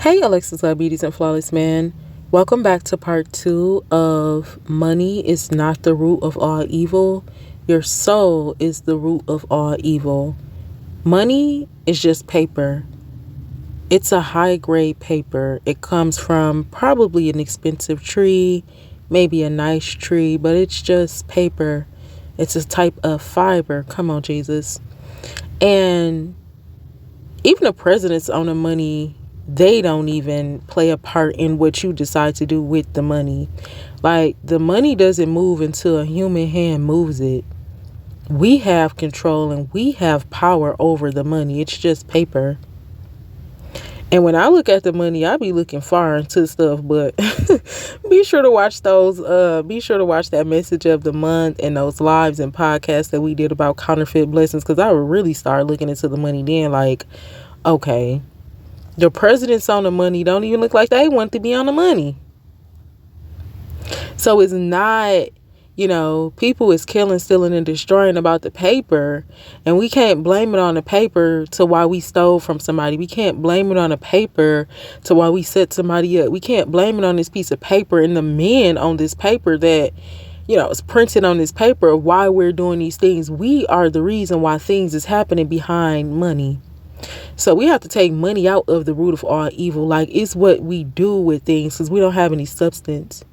Hey, Alexus, Beauties and Flawless Man. Welcome back to part 2 of Money is Not the Root of All Evil. Your soul is the root of all evil. Money is just paper. It's a high-grade paper. It comes from probably an expensive tree, maybe a nice tree, but it's just paper. It's a type of fiber. Come on, Jesus. And even the presidents own the money. They don't even play a part in what you decide to do with the money. Like, the money doesn't move until a human hand moves it. We have control and we have power over the money. It's just paper. And when I look at the money, I be looking far into stuff, but be sure to watch that message of the month and those lives and podcasts that we did about counterfeit blessings, because I would really start looking into the money then, like, okay, the presidents on the money don't even look like they want to be on the money. So it's not, people is killing, stealing, and destroying about the paper. And we can't blame it on the paper to why we stole from somebody. We can't blame it on the paper to why we set somebody up. We can't blame it on this piece of paper and the men on this paper that, it's printed on this paper of why we're doing these things. We are the reason why things is happening behind money. So we have to take money out of the root of all evil. Like, it's what we do with things, because we don't have any substance.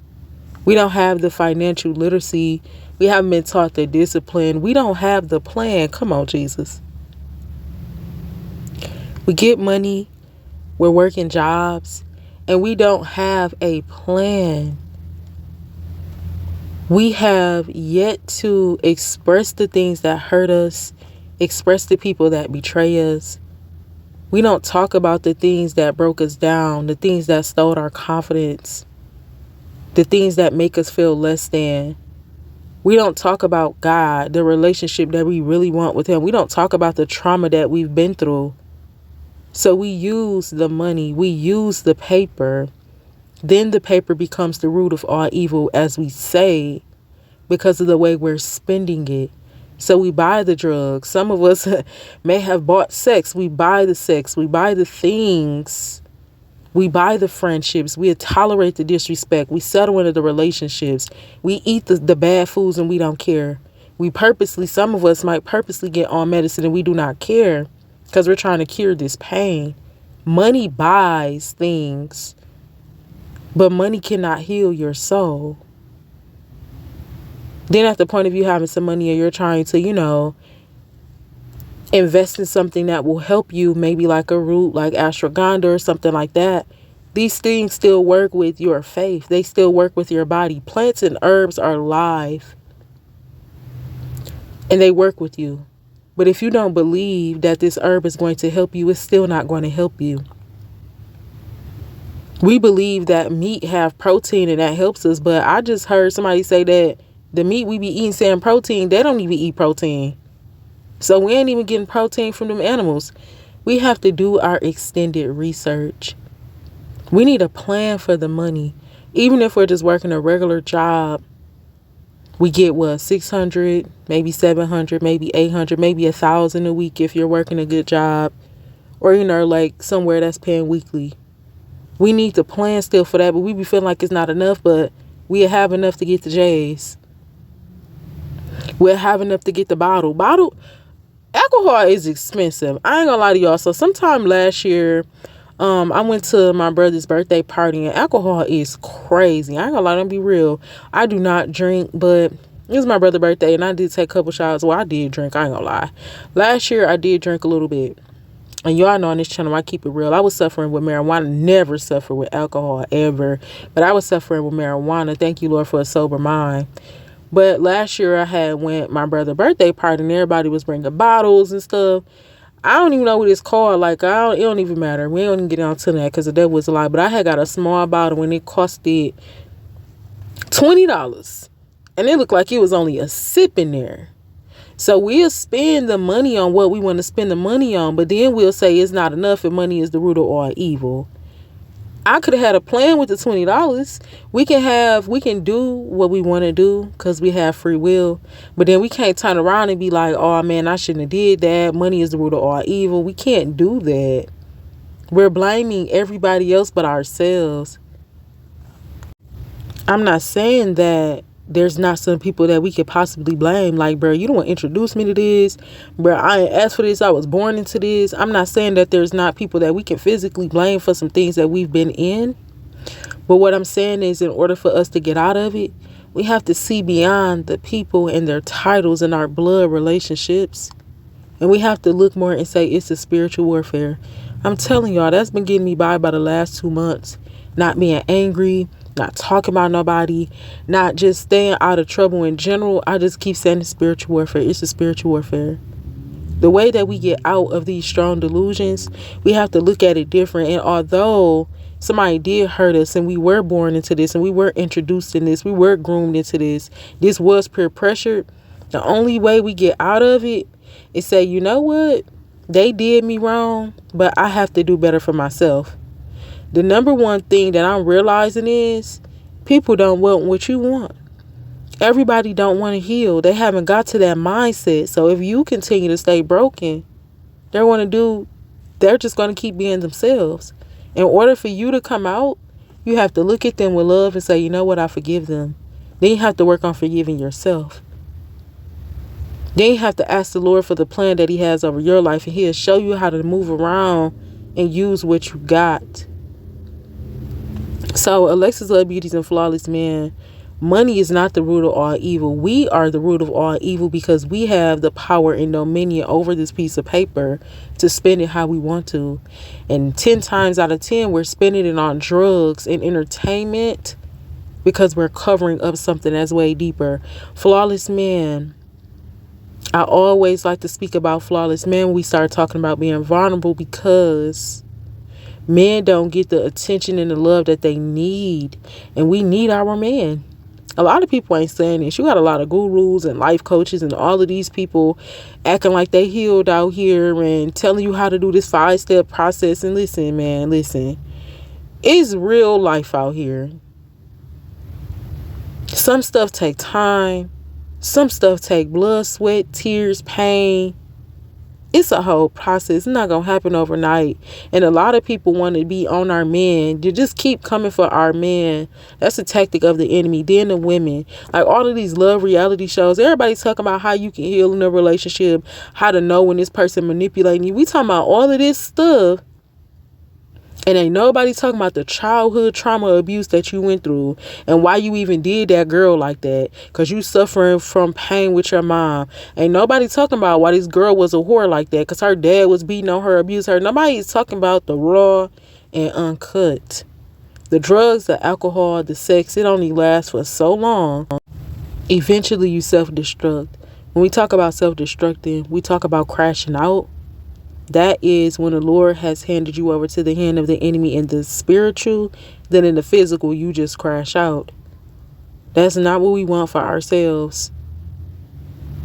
We don't have the financial literacy. We haven't been taught the discipline. We don't have the plan. Come on, Jesus. We get money. We're working jobs. And we don't have a plan. We have yet to express the things that hurt us. Express the people that betray us. We don't talk about the things that broke us down, the things that stole our confidence, the things that make us feel less than. We don't talk about God, the relationship that we really want with Him. We don't talk about the trauma that we've been through. So we use the money, we use the paper. Then the paper becomes the root of all evil, as we say, because of the way we're spending it. So we buy the drugs. Some of us may have bought sex. We buy the sex. We buy the things. We buy the friendships. We tolerate the disrespect. We settle into the relationships. We eat the bad foods and we don't care. Some of us might purposely get on medicine and we do not care because we're trying to cure this pain. Money buys things, but money cannot heal your soul. Then at the point of you having some money and you're trying to, invest in something that will help you, maybe like a root, like ashwagandha or something like that. These things still work with your faith. They still work with your body. Plants and herbs are live. And they work with you. But if you don't believe that this herb is going to help you, it's still not going to help you. We believe that meat have protein and that helps us. But I just heard somebody say that the meat we be eating saying protein, they don't even eat protein. So we ain't even getting protein from them animals. We have to do our extended research. We need a plan for the money. Even if we're just working a regular job, we get 600, maybe 700, maybe 800, maybe 1,000 a week if you're working a good job, or like somewhere that's paying weekly. We need the plan still for that, but we be feeling like it's not enough, but we have enough to get the J's. We'll have enough to get the bottle. Alcohol is expensive. I ain't gonna lie to y'all. So sometime last year, I went to my brother's birthday party, and alcohol is crazy. I ain't gonna lie, don't be real. I do not drink, but it was my brother's birthday, and I did take a couple shots. Well, I did drink. I ain't gonna lie. Last year, I did drink a little bit. And y'all know on this channel, I keep it real. I was suffering with marijuana. Never suffered with alcohol, ever. But I was suffering with marijuana. Thank you, Lord, for a sober mind. But last year I had went my brother's birthday party and everybody was bringing bottles and stuff. I don't even know what it's called. Like, it don't even matter. We don't even get on to that because the devil was a lie. But I had got a small bottle and it costed $20. And it looked like it was only a sip in there. So we'll spend the money on what we want to spend the money on. But then we'll say it's not enough and money is the root of all evil. I could have had a plan with the $20. We can do what we want to do because we have free will. But then we can't turn around and be like, oh man, I shouldn't have did that. Money is the root of all evil. We can't do that. We're blaming everybody else but ourselves. I'm not saying that there's not some people that we could possibly blame. Like, bro, you don't want to introduce me to this. Bro, I ain't asked for this. I was born into this. I'm not saying that there's not people that we can physically blame for some things that we've been in. But what I'm saying is, in order for us to get out of it, we have to see beyond the people and their titles and our blood relationships. And we have to look more and say it's a spiritual warfare. I'm telling y'all, that's been getting me by the last 2 months. Not being angry, not talking about nobody, not just staying out of trouble in general. I just keep saying it's spiritual warfare. It's a spiritual warfare. The way that we get out of these strong delusions, we have to look at it different. And although somebody did hurt us and we were born into this and we were introduced in this, we were groomed into this was peer pressure, the only way we get out of it is say, you know what? They did me wrong, but I have to do better for myself. The number one thing that I'm realizing is people don't want what you want. Everybody don't want to heal. They haven't got to that mindset. So if you continue to stay broken, they're just going to keep being themselves. In order for you to come out, you have to look at them with love and say, you know what, I forgive them. Then you have to work on forgiving yourself. Then you have to ask the Lord for the plan that he has over your life, and he'll show you how to move around and use what you got. So, Alexus Love Beauties and Flawless Man, money is not the root of all evil. We are the root of all evil because we have the power and dominion over this piece of paper to spend it how we want to. And 10 times out of 10, we're spending it on drugs and entertainment because we're covering up something that's way deeper. Flawless Man. I always like to speak about flawless men when we start talking about being vulnerable, because men don't get the attention and the love that they need. And we need our men. A lot of people ain't saying this. You got a lot of gurus and life coaches and all of these people acting like they healed out here and telling you how to do this 5-step process. And listen, man, listen. It's real life out here. Some stuff take time. Some stuff take blood, sweat, tears, pain. It's a whole process. It's not going to happen overnight. And a lot of people want to be on our men. You just keep coming for our men. That's a tactic of the enemy. Then the women. Like all of these love reality shows, everybody's talking about how you can heal in a relationship, how to know when this person manipulating you. We talking about all of this stuff. And ain't nobody talking about the childhood trauma abuse that you went through and why you even did that girl like that, because you suffering from pain with your mom. Ain't nobody talking about why this girl was a whore like that because her dad was beating on her, abused her. Nobody's talking about the raw and uncut. The drugs, the alcohol, the sex, it only lasts for so long. Eventually you self-destruct. When we talk about self-destructing, we talk about crashing out. That is when the Lord has handed you over to the hand of the enemy in the spiritual. Then in the physical, you just crash out. That's not what we want for ourselves.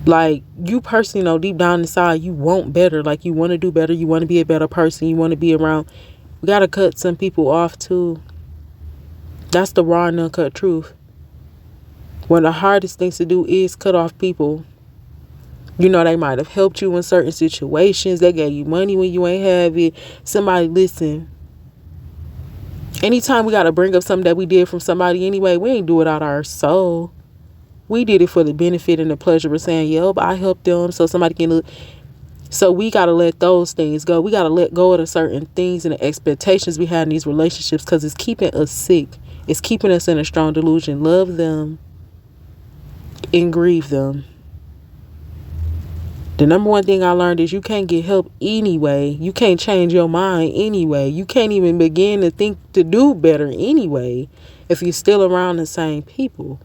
Like, you personally know deep down inside, you want better. Like, you want to do better. You want to be a better person. You want to be around. We got to cut some people off too. That's the raw and uncut truth. One of the hardest things to do is cut off people. You know, they might have helped you in certain situations. They gave you money when you ain't have it. Somebody, listen. Anytime we got to bring up something that we did from somebody anyway, we ain't do it out of our soul. We did it for the benefit and the pleasure of saying, yo, but I helped them so somebody can look. So we got to let those things go. We got to let go of the certain things and the expectations we had in these relationships because it's keeping us sick. It's keeping us in a strong delusion. Love them and grieve them. The number one thing I learned is you can't get help anyway. You can't change your mind anyway. You can't even begin to think to do better anyway if you're still around the same people.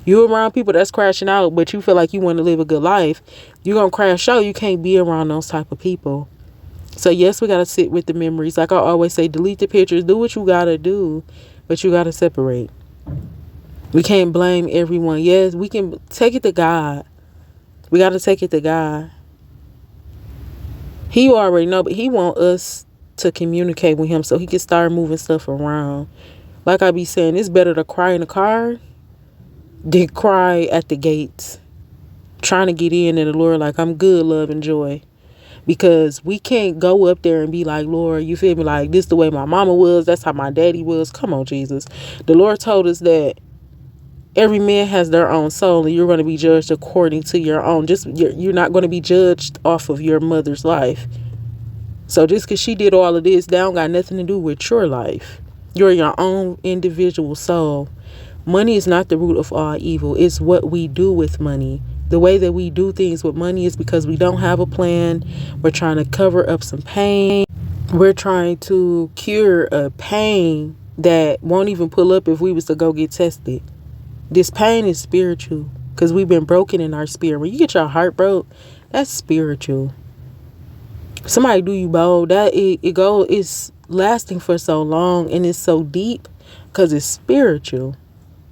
You're around people that's crashing out, but you feel like you want to live a good life. You're going to crash out. You can't be around those type of people. So yes, we got to sit with the memories. Like I always say, delete the pictures. Do what you got to do, but you got to separate. We can't blame everyone. Yes, we can take it to God. We got to take it to God. He already know, but he want us to communicate with him so he can start moving stuff around. Like I be saying, it's better to cry in the car than cry at the gates, trying to get in and the Lord like, I'm good, love, and joy. Because we can't go up there and be like, Lord, you feel me? Like, this the way my mama was. That's how my daddy was. Come on, Jesus. The Lord told us that every man has their own soul, and you're going to be judged according to your own. You're not going to be judged off of your mother's life. So just because she did all of this, that don't got nothing to do with your life. You're your own individual soul. Money is not the root of all evil. It's what we do with money. The way that we do things with money is because we don't have a plan. We're trying to cover up some pain. We're trying to cure a pain that won't even pull up if we was to go get tested. This pain is spiritual because we've been broken in our spirit. When you get your heart broke, that's spiritual. Somebody do you bold, it's lasting for so long and it's so deep because it's spiritual.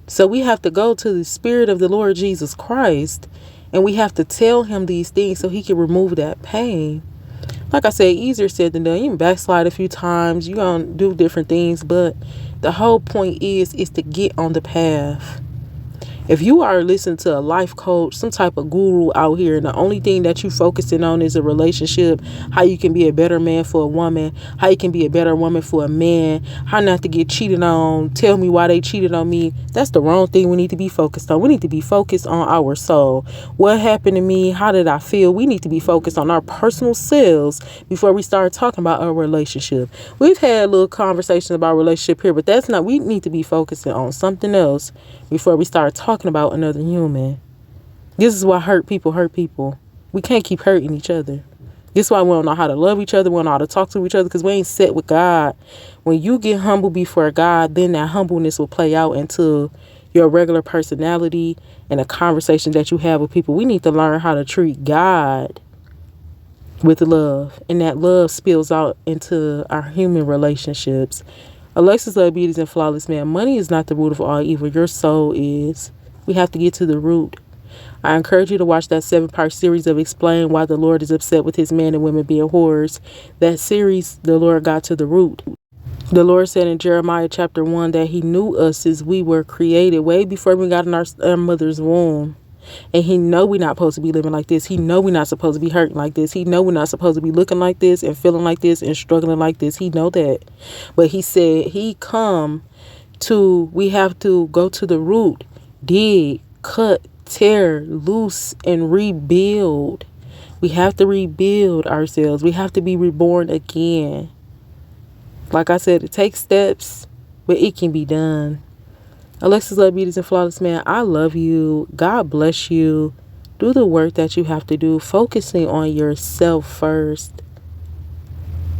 So we have to go to the spirit of the Lord Jesus Christ, and we have to tell him these things so he can remove that pain. Like I said, easier said than done. You can backslide a few times, you're gonna do different things, but the whole point is to get on the path. If you are listening to a life coach, some type of guru out here, and the only thing that you focusing on is a relationship, how you can be a better man for a woman, how you can be a better woman for a man, how not to get cheated on, tell me why they cheated on me, that's the wrong thing we need to be focused on. We need to be focused on our soul. What happened to me? How did I feel? We need to be focused on our personal selves before we start talking about our relationship. We've had a little conversation about relationship here, but that's not, we need to be focusing on something else before we start talking about another human. This is why hurt people hurt people. We can't keep hurting each other. This is why we don't know how to love each other. We don't know how to talk to each other because we ain't set with God. When you get humble before God, then that humbleness will play out into your regular personality and a conversation that you have with people. We need to learn how to treat God with love, and that love spills out into our human relationships. Alexus, love, beauties, and flawless man. Money is not the root of all evil. Your soul is. We have to get to the root. I encourage you to watch that 7-part series of Explain Why the Lord is Upset with His Men and Women Being Whores. That series, the Lord got to the root. The Lord said in Jeremiah chapter 1 that he knew us as we were created way before we got in our mother's womb. And he know we're not supposed to be living like this. He know we're not supposed to be hurting like this. He know we're not supposed to be looking like this and feeling like this and struggling like this. He know that. But he said we have to go to the root, dig, cut, tear, loose, and rebuild. We have to rebuild ourselves. We have to be reborn again. Like I said, it takes steps, but it can be done. Alexus, love, beauties, and flawless man, I love you. God bless you. Do the work that you have to do, focusing on yourself first.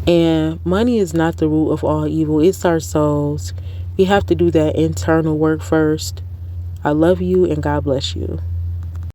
And money is not the root of all evil. It's our souls. We have to do that internal work first. I love you, and God bless you.